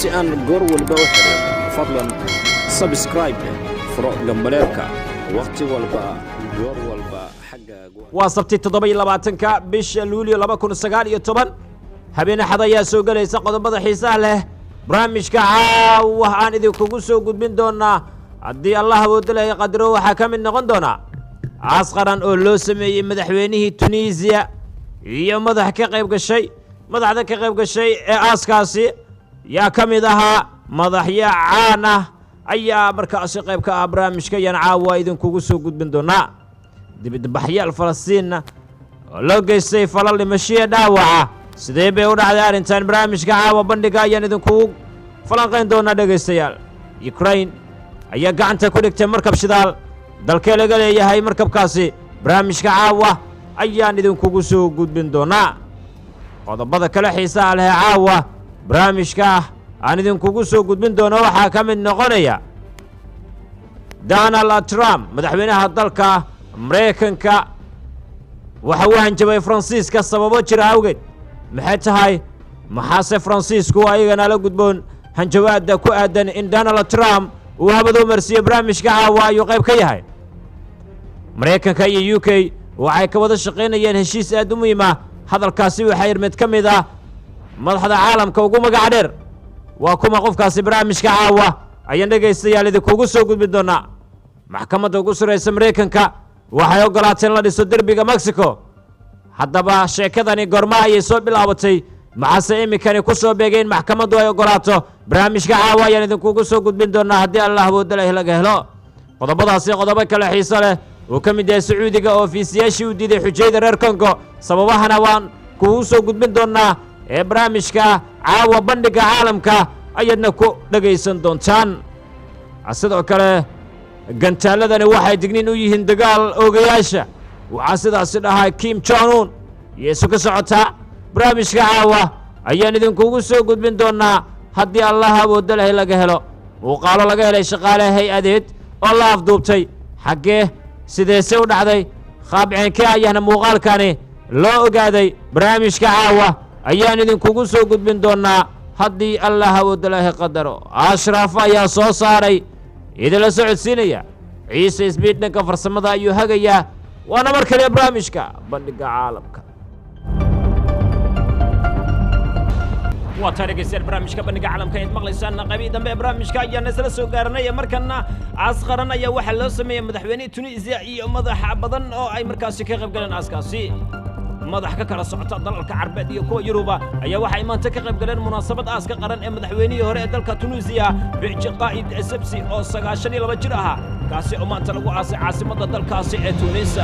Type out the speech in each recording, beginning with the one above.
si aan goor walba u xiriir fadlan subscribe furo gambaleelka waqti walba goor walba xaggaagu waa sabti 27ka bisha luulyo 2019 habeen axad ayaa soo galaysa qodobada xiisaha leh barnaamijka caawa aan idinkugu soo gudbin doonaa haddii allah awoodo leh qadaro waxaa ka mid noqon doona qaran oo loo sameeyey madaxweynihii Tunisia iyo madax ka qeybgashay madaxda ka qeybgashay ee aaskaasi yaa ka mid ahaa madaxya Caan ayaa markaasi qayb ka ah barnaamijka yan caawa idinkugu soo gudbin doonaa dibadbaxyaal Falastiin oo loo geystay falal dhimasho dhaawaca sidee bay u dhacday arrintan barnaamijka caawa bandhiga ayaan idinkugu falanqayn doonaa dhageystayaal Ukraine ayaa gacanta ku dhigtay markab shidaal dalka laga leeyahay markabkaasi barnaamijka caawa ayaan idinkugu soo gudbin doonaa qodobada kale xiisaha leh caawa barnaamijka aan idinkugu soo gudbin doono waxaa ka mid noqonaya Donald Trump madaxweynaha dalka Mareykanka waxa uu hanjabay Faransiiska sababo jira awgeed maxay tahay maxaase Faransiisku ayagana la gudboon hanjabaada ku aadan in Donald Trump uu habado marsiyo barnaamijka caawa ayuu qayb ka yahay Mareykanka iyo UK waxay ka wada shaqeynayeen heshiis aad u muhiim ah hadalkaasi waxa yirmid ka mid ah madaxda caalamka ugu magac dheer waa kuma qofkaasi barnaamijka caawa ayaan dhageystayaal idinkugu soo gudbin doonaa maxkamadda ugu sareysa Mareykanka waxay ogolaatay in la dhiso derbiga Mexico haddaba sheekadani goorma ayay soo bilaabatay maxaase imikani ku soo beegeen maxkamaddu ay ogolaato barnaamijka caawa ayaan idinkugu soo gudbin doonaa haddii allah awoodo leh laga helo qodobadaasi qodobo kale xiiso leh oo ka mid yahay Sacuudiga oo fiisiyaashii u diiday xujayda reer Congo sababahana waan kugu soo gudbin doonaa ee barnaamijka caawa bandhiga caalamka ayadna ku dhageysan doontaan sidoo kale gantaaladani waxay digniin u yihiin dagaal oogayaasha waxaa sidaasi dhahay Kim Jong-un yeeso ka socota barnaamijka caawa ayaan idinkugu soo gudbin doonaa haddii allah awoodo leh laga helo muuqaalo laga helay shaqaale hay-adeed oo la afduubtay xaggee sideese u dhacday qaabciinkee ayaana muuqaalkani loo ogaaday barnaamijka caawa ayaan idinkugu soo gudbin doonaa haddii allah awoodo leh qadaro Ashraf ayaa soo saaray idinla socodsiinaya ciise isbiid dhanka farsamada ayuu hagayaa waana mar kale barnaamijka bandhiga caalamka وتاريخيسير برامج كبني عالم كيد مغلسان قبي دم برامج كأي نسل سوقارنا يا مركنا عسقرنا يا واحد لو سمي مدحويني تونسيا أي مدح بدن أو أي مركز كيغب قلنا عسكاسي مدح ككرة صعطة ضلك عربي كو يروبا أي واحد ما تكغب قلنا مناسبة عسكر قرن مدحويني هراء دلك تونسيا بعج قائد سبسي أو سقاشني لبجرها كاسي أمان تلو عاصمة دلك كاسي تونس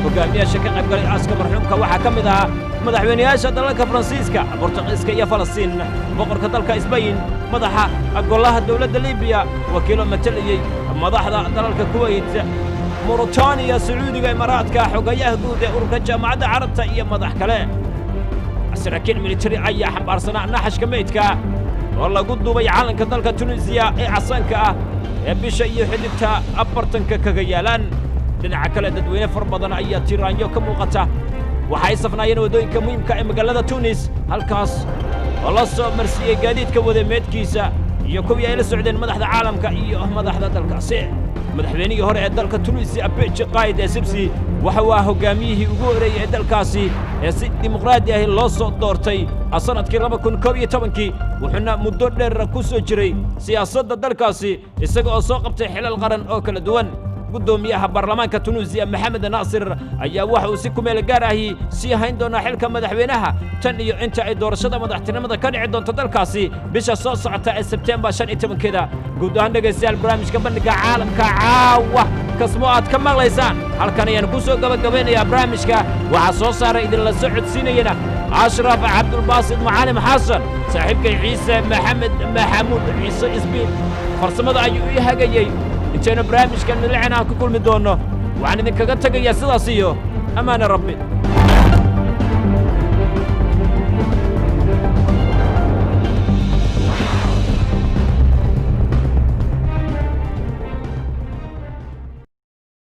وقامية شكل قلنا عسكر مرحوم كواحد كمدها madaxweynayaasha dalalka Faransiiska Boortaqiiska iyo Falastiin boqorka dalka Isbayn madaxa golaha dawladda Liibiya wakiilo mataliyay madaxda dalalka Kuwait Mauritania Sacuudiga Imaaraadka xogayaha guud ee ururka jaamacadda Carabta iyo madax kale saraakiil military ayaa xambaarsanaa naxashka meydka oo lagu duubay calanka dalka Tunisia ee casaanka ah ee bisha iyo xidibta afartanka kaga yaalaan dhinaca kale dadweyne far badan ayaa tiraanyo ka muuqata waxay safnaayeen wadooyinka muhiimka ee magaalada Tunis halkaas oo la soo marsiyay gaadiidka wadameedkiisa iyo kuwii ay la socdeen madaxda caalamka iyo madaxda dalkaasi madaxweynihii hore ee dalka Tunisia Beji qayd Sibsi waxa uu hogaamiyihii ugu horeeyay ee dalkaasi ee si dimuqraadi ah loo soo doortay sanadkii 2011 wuxuuna muddo dheer ku soo jiray siyaasadda dalkaasi isaga oo soo qabtay xilal qaran oo kala duwan gudoomiyaha baarlamaanka Tunisia Maxamed Naasir ayaa waxa uu si ku meel gaar ah si hayn doona xilka madaxweynaha tan iyo inta ay doorashada madaxtinimada ka dhici doonto dalkaasi bisha soo socota ee September 15keeda guud ahaan dhageystayaal barnaamijka bandhiga caalamka caawa kasmo aad ka maqlaysaan halkan ayaan ku soo gabagabeynayaa barnaamijka waxa soo saaray idin la socodsiinayna Ashraf Abdul Basit Macallim Xasan saaxiibkay Ciise Maxamed Maxamuud Ciise Isbiid farsamada ayuu ii hagayay intaana barnaamijkan midlacana ku kulmi doono waxaan idin kaga tagayaa sidaas iyo amaana rabbi